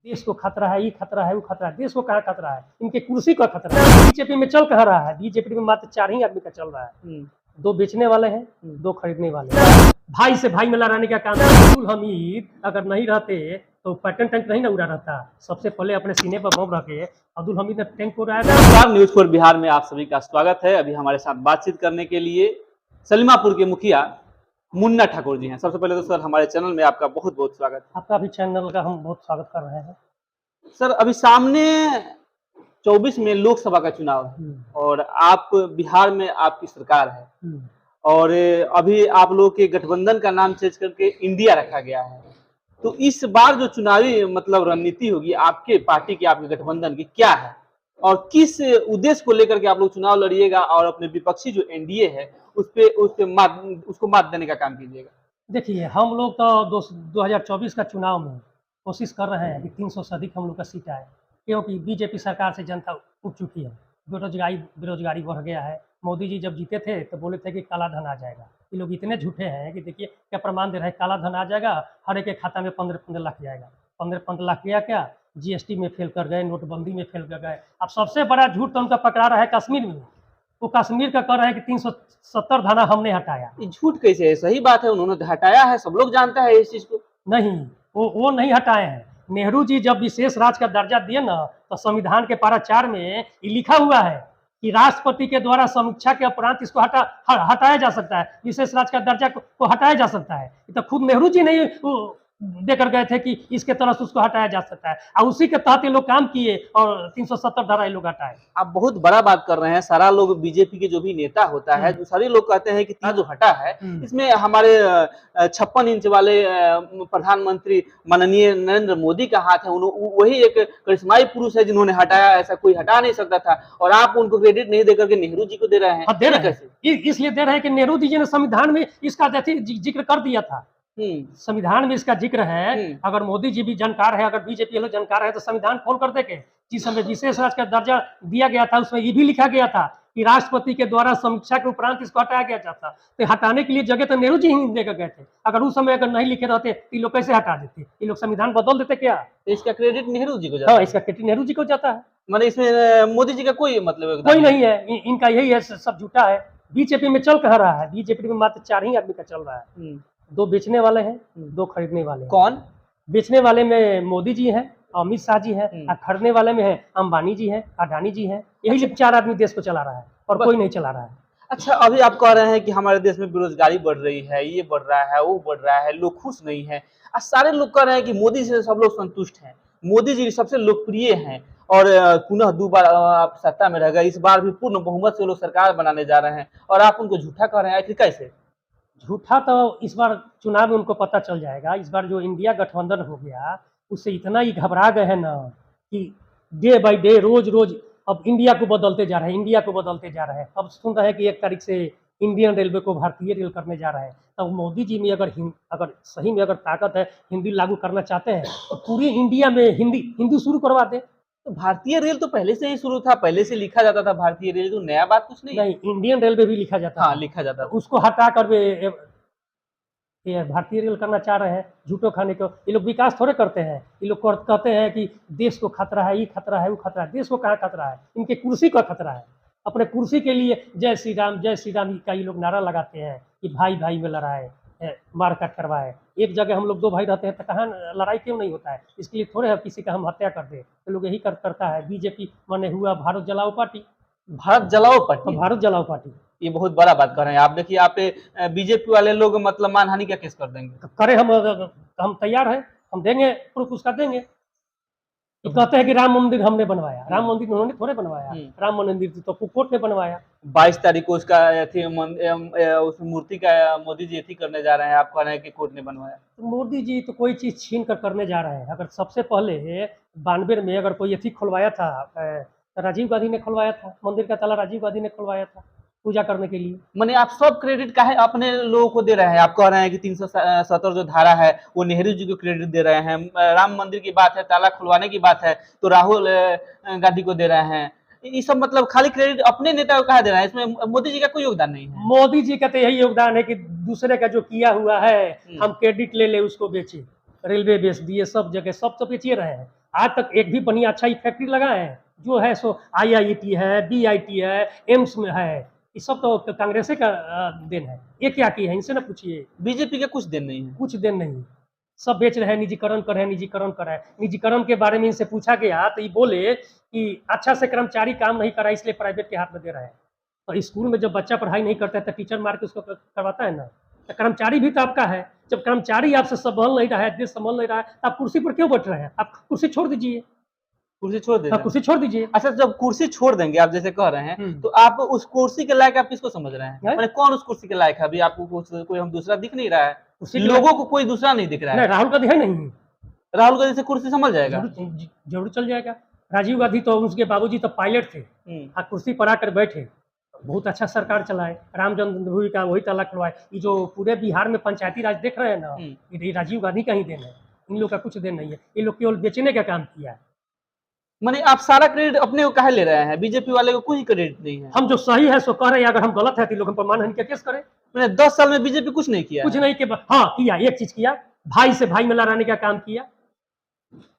देश को खतरा है, ये खतरा है, वो खतरा है। देश को कहाँ खतरा है, इनके कुर्सी का खतरा है। बीजेपी में चल कहाँ रहा है, बीजेपी में मात्र 4 ही आदमी का चल रहा है। 2 बेचने वाले हैं, 2 खरीदने वाले हैं। भाई से भाई में लड़ाने का काम है। अब्दुल हमीद अगर नहीं रहते तो पैटर्न टैंक नहीं ना उड़ा रहता। सबसे पहले अपने सीने पर बम रखे अब्दुल हमीद ने टैंक को उड़ाया। नमस्कार, न्यूज 4 बिहार में आप सभी का स्वागत है। अभी हमारे साथ बातचीत करने के लिए सलीमापुर के मुखिया मुन्ना ठाकुर जी हैं। सबसे पहले तो सर हमारे चैनल में आपका बहुत बहुत स्वागत है। आपका भी चैनल का हम बहुत स्वागत कर रहे हैं। सर अभी सामने 24 में लोकसभा का चुनाव है और आप बिहार में आपकी सरकार है और अभी आप लोग के गठबंधन का नाम चेंज करके इंडिया रखा गया है। तो इस बार जो चुनावी रणनीति होगी आपके पार्टी की, आपके गठबंधन की, क्या है और किस उद्देश्य को लेकर के आप लोग चुनाव लड़िएगा और अपने विपक्षी जो एनडीए है उसको मात देने का काम कीजिएगा? देखिए, हम लोग तो 2024 का चुनाव में कोशिश कर रहे हैं कि 300 से अधिक हम लोग का सीट आए, क्योंकि बीजेपी सरकार से जनता उठ चुकी है। बेरोजगारी बढ़ गया है। मोदी जी जब जीते थे तो बोले थे कि काला धन आ जाएगा। ये लोग इतने झूठे हैं कि देखिए क्या प्रमाण दे रहे हैं, काला धन आ जाएगा, हर एक के खाता में 15-15 लाख जाएगा। 15-15 लाख किया क्या, जीएसटी में फेल कर गए, नोटबंदी में फेल कर गए। अब सबसे बड़ा झूठ तो उनका पकड़ा रहा है कश्मीर में। वो कश्मीर का कर रहे हैं कि 370 धारा हमने हटाया। ये झूठ कैसे है? सही बात है, उन्होंने हटाया है, सब लोग जानते हैं इस चीज को। नहीं, वो नहीं हटाए हैं। नेहरू जी जब विशेष राज्य का दर्जा दिए ना, तो संविधान के पारा 4 में ये लिखा हुआ है कि राष्ट्रपति के द्वारा समीक्षा के उपरांत इसको हटाया जा सकता है। विशेष राज्य का दर्जा को हटाया जा सकता है। तो खुद नेहरू जी नहीं देकर गए थे कि इसके तरह से उसको हटाया जा सकता है, और उसी के तहत ये लोग काम किए और 370 धारा ये लोग हटाए। आप बहुत बड़ा बात कर रहे हैं। सारा लोग बीजेपी के जो भी नेता होता है, जो सारे लोग कहते हैं कि जो हटा है इसमें हमारे 56 इंच वाले प्रधानमंत्री माननीय नरेंद्र मोदी का हाथ है। वही एक करिश्माई पुरुष है जिन्होंने हटाया, ऐसा कोई हटा नहीं सकता था। और आप उनको क्रेडिट नहीं देकर के नेहरू जी को दे रहे हैं। दे रहे हैं, इसलिए दे रहे हैं कि नेहरू जी ने संविधान में इसका जिक्र कर दिया था। संविधान में इसका जिक्र है। अगर मोदी जी भी जानकार है, अगर बीजेपी लोग जानकार है, तो संविधान खोल कर देखे। जिस समय विशेष राज्य का दर्जा दिया गया था उसमें ये भी लिखा गया था कि राष्ट्रपति के द्वारा समीक्षा के उपरांत इसको हटाया गया जाता। तो हटाने के लिए जगह तो नेहरू जी ही देकर गए थे। अगर उस समय अगर नहीं लिखे रहते तो ये लोग कैसे हटा देते? ये लोग संविधान बदल देते क्या? तो इसका क्रेडिट नेहरू जी को जाता है? इसका क्रेडिट नेहरू जी को जाता है। मतलब इसमें मोदी जी का कोई मतलब कोई नहीं है। इनका यही है, सब झूठा है। बीजेपी में चल कहाँ रहा है, बीजेपी में मात्र 4 ही आदमी का चल रहा है। 2 बेचने वाले हैं, 2 खरीदने वाले हैं। कौन बेचने वाले में मोदी जी हैं, अमित शाह जी हैं, और खरीदने वाले में है अंबानी जी हैं, अडानी जी हैं। यही 4 आदमी देश को चला रहा है और कोई नहीं चला रहा है। अच्छा, अभी आप कह रहे हैं कि हमारे देश में बेरोजगारी बढ़ रही है, ये बढ़ रहा है, वो बढ़ रहा है, लोग खुश नहीं है। और सारे लोग कह रहे हैं कि मोदी से सब लोग संतुष्ट हैं, मोदी जी सबसे लोकप्रिय हैं और पुनः 2 बार आप सत्ता में रह गए। इस बार भी पूर्ण बहुमत से लोग सरकार बनाने जा रहे हैं और आप उनको झूठा कह रहे हैं। आखिर कैसे? झूठा तो इस बार चुनाव में उनको पता चल जाएगा। इस बार जो इंडिया गठबंधन हो गया उससे इतना ही घबरा गए हैं ना कि डे बाय डे रोज रोज अब इंडिया को बदलते जा रहे हैं, इंडिया को बदलते जा रहे हैं। अब सुन रहे हैं कि 1 तारीख से इंडियन रेलवे को भारतीय रेल करने जा रहे हैं। तब मोदी जी में अगर सही में अगर ताकत है, हिंदी लागू करना चाहते हैं तो पूरी इंडिया में हिंदी शुरू करवा दे। तो भारतीय रेल तो पहले से ही शुरू था, पहले से लिखा जाता था भारतीय रेल, तो नया बात कुछ नहीं। इंडियन रेलवे भी लिखा जाता है। हाँ, लिखा जाता है। उसको हटा कर ये भारतीय रेल करना चाह रहे हैं झूठो खाने को। ये लोग विकास थोड़े करते हैं। ये लोग कहते हैं कि देश को खतरा है, ये खतरा है, वो खतरा है। देश को कहाँ खतरा है, इनके कुर्सी का खतरा है। अपने कुर्सी के लिए जय श्री राम का ये लोग नारा लगाते हैं कि भाई भाई में लड़ाए, मारकाट करवाए। एक जगह हम लोग 2 भाई रहते हैं तो कहाँ लड़ाई क्यों नहीं होता है? इसके लिए थोड़े किसी का हम हत्या कर दे। तो लोग यही करता है। बीजेपी माने हुआ भारत जलाओ पार्टी। भारत जलाओ पार्टी? भारत जलाओ पार्टी। ये बहुत बड़ा बात कर रहे हैं आप। देखिए, आप बीजेपी वाले लोग मतलब मानहानि का केस कर देंगे। करे हम तैयार हैं, हम देंगे प्रूफ, उसका देंगे। तो कहते हैं कि राम मंदिर हमने बनवाया। राम मंदिर उन्होंने थोड़े बनवाया। राम मंदिर तो कोर्ट ने बनवाया। 22 तारीख को उसका उस मूर्ति का मोदी जी करने जा रहे हैं, आप कह रहे हैं कि कोर्ट ने बनवाया। तो मोदी जी तो कोई चीज छीन कर करने जा रहे हैं। अगर सबसे पहले 92 में अगर कोई खुलवाया था, राजीव गांधी ने खुलवाया था मंदिर का ताला, राजीव गांधी ने खुलवाया था पूजा करने के लिए। माने आप सब क्रेडिट का है अपने लोगों को दे रहे हैं। आप कह रहे हैं कि 370 जो धारा है वो नेहरू जी को क्रेडिट दे रहे हैं। राम मंदिर की बात है, ताला खुलवाने की बात है तो राहुल गांधी को दे रहे हैं। ये सब मतलब खाली क्रेडिट अपने नेता को कहा दे रहे हैं, इसमें मोदी जी का कोई योगदान नहीं है। मोदी जी का तो यही योगदान है कि दूसरे का जो किया हुआ है हम क्रेडिट ले उसको बेचे। रेलवे बेच दिए, सब जगह सब तो बेचिए रहे हैं। आज तक एक भी बढ़िया अच्छा फैक्ट्री लगा है? जो है सो IIT है, BIT है, एम्स में है, ये सब तो कांग्रेस का देन है। ये क्या किए हैं इनसे ना पूछिए। बीजेपी का कुछ दिन नहीं है। कुछ देन नहीं, सब बेच रहे हैं, निजीकरण कर रहे हैं, निजीकरण कर रहे हैं। निजीकरण के बारे में इनसे पूछा गया तो ये बोले कि अच्छा से कर्मचारी काम नहीं कर रहा है इसलिए प्राइवेट के हाथ में दे रहे हैं। तो स्कूल में जब बच्चा पढ़ाई नहीं करता है तो टीचर मार के उसको करवाता है ना। तो कर्मचारी भी तो आपका है, जब कर्मचारी आपसे संभाल नहीं रहा है, देश संभाल नहीं रहा है, तो आप कुर्सी पर क्यों बैठ रहे हैं? आप कुर्सी छोड़ दीजिए, कुर्सी छोड़ देना। कुर्सी छोड़ दीजिए। अच्छा, जब कुर्सी छोड़ देंगे आप जैसे कह रहे हैं, तो आप उस कुर्सी के लायक आप किसको समझ रहे हैं? माने कौन उस कुर्सी के लायक है? अभी आपको कोई हम दूसरा दिख नहीं रहा है, लोगों को कोई दूसरा नहीं दिख रहा है। राहुल गांधी है नहीं, राहुल गांधी से कुर्सी संभल जाएगा? जरूर चल जाएगा। राजीव गांधी तो उसके बाबूजी तो पायलट थे, कुर्सी पर आकर बैठे, बहुत अच्छा सरकार चलाए, राम जन्मभूमि का वही ताला खुलवाए। ये जो पूरे बिहार में पंचायती राज देख रहे हैं ना, ये राजीव गांधी का ही देन है, इन लोग का कुछ देन नहीं है। ये लोग केवल बेचने का काम किया है। माने आप सारा क्रेडिट अपने को काहे ले रहे हैं? बीजेपी वाले को कोई क्रेडिट नहीं है। हम जो सही है सो कह रहे हैं, अगर हम गलत है तो लोग हम पर मानहानि का केस करें। मैंने 10 साल में बीजेपी कुछ नहीं किया। कुछ नहीं किया, हाँ किया, एक चीज किया, भाई से भाई में लड़ाने का काम किया।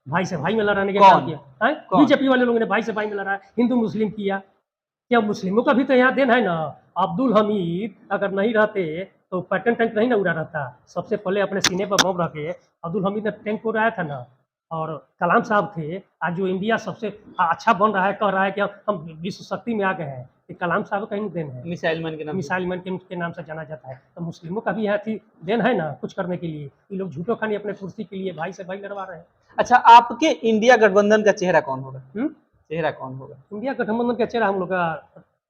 भाई से भाई में लड़ाने का काम किया, बीजेपी वाले लोगों ने भाई से भाई में लड़ाया। हिंदू मुस्लिम किया, क्या मुस्लिमों का भी तो यहाँ देन है ना। अब्दुल हमीद अगर नहीं रहते तो पैटर्न टैंक नहीं ना उड़ा रहता। सबसे पहले अपने सीने पर बम रखे अब्दुल हमीद ने टैंक को उड़ाया था ना। और कलाम साहब थे, आज जो इंडिया सबसे अच्छा बन रहा है, कह रहा है कि हम विश्व शक्ति में आ गए हैं, ये कलाम साहब का ही देन है। मिसाइल मैन के नाम से जाना जाता है। तो मुस्लिमों का भी यहाँ थी देन है ना कुछ करने के लिए। ये लोग झूठो खानी अपने कुर्सी के लिए भाई से भाई लड़वा रहे हैं। अच्छा, आपके इंडिया गठबंधन का चेहरा कौन होगा? चेहरा कौन होगा इंडिया गठबंधन का चेहरा? हम लोग का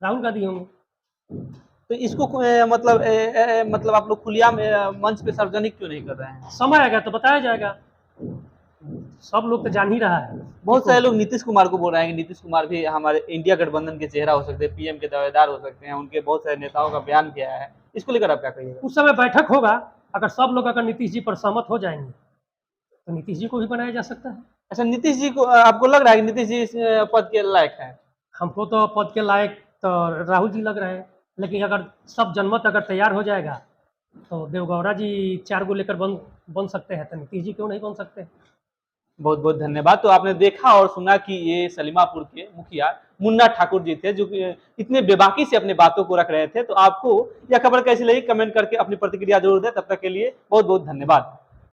राहुल गांधी होंगे। तो इसको मतलब आप लोग खुलिया मंच पे सार्वजनिक क्यों नहीं कर रहे हैं? समय आएगा तो बताया जाएगा, सब लोग तो जान ही रहा है। बहुत सारे लोग नीतीश कुमार को बोल रहे हैं कि नीतीश कुमार भी हमारे इंडिया गठबंधन के चेहरा हो सकते हैं, पीएम के दावेदार हो सकते हैं। उनके बहुत सारे नेताओं का बयान किया है, इसको लेकर आप क्या कहिएगा? उस समय बैठक होगा, अगर सब लोग अगर नीतीश जी पर सहमत हो जाएंगे तो नीतीश जी को भी बनाया जा सकता है। अच्छा, नीतीश जी को आपको लग रहा है कि नीतीश जी इस पद के लायक है? हमको तो पद के लायक तो राहुल जी लग रहे हैं, लेकिन अगर सब जनमत अगर तैयार हो जाएगा तो देवगौड़ा जी 4 गो लेकर बन सकते हैं, तो नीतीश जी क्यों नहीं बन सकते? बहुत बहुत धन्यवाद। तो आपने देखा और सुना कि ये सलीमापुर के मुखिया मुन्ना ठाकुर जी थे, जो कि इतने बेबाकी से अपने बातों को रख रहे थे। तो आपको यह खबर कैसी लगी कमेंट करके अपनी प्रतिक्रिया जरूर दें। तब तक के लिए बहुत बहुत धन्यवाद।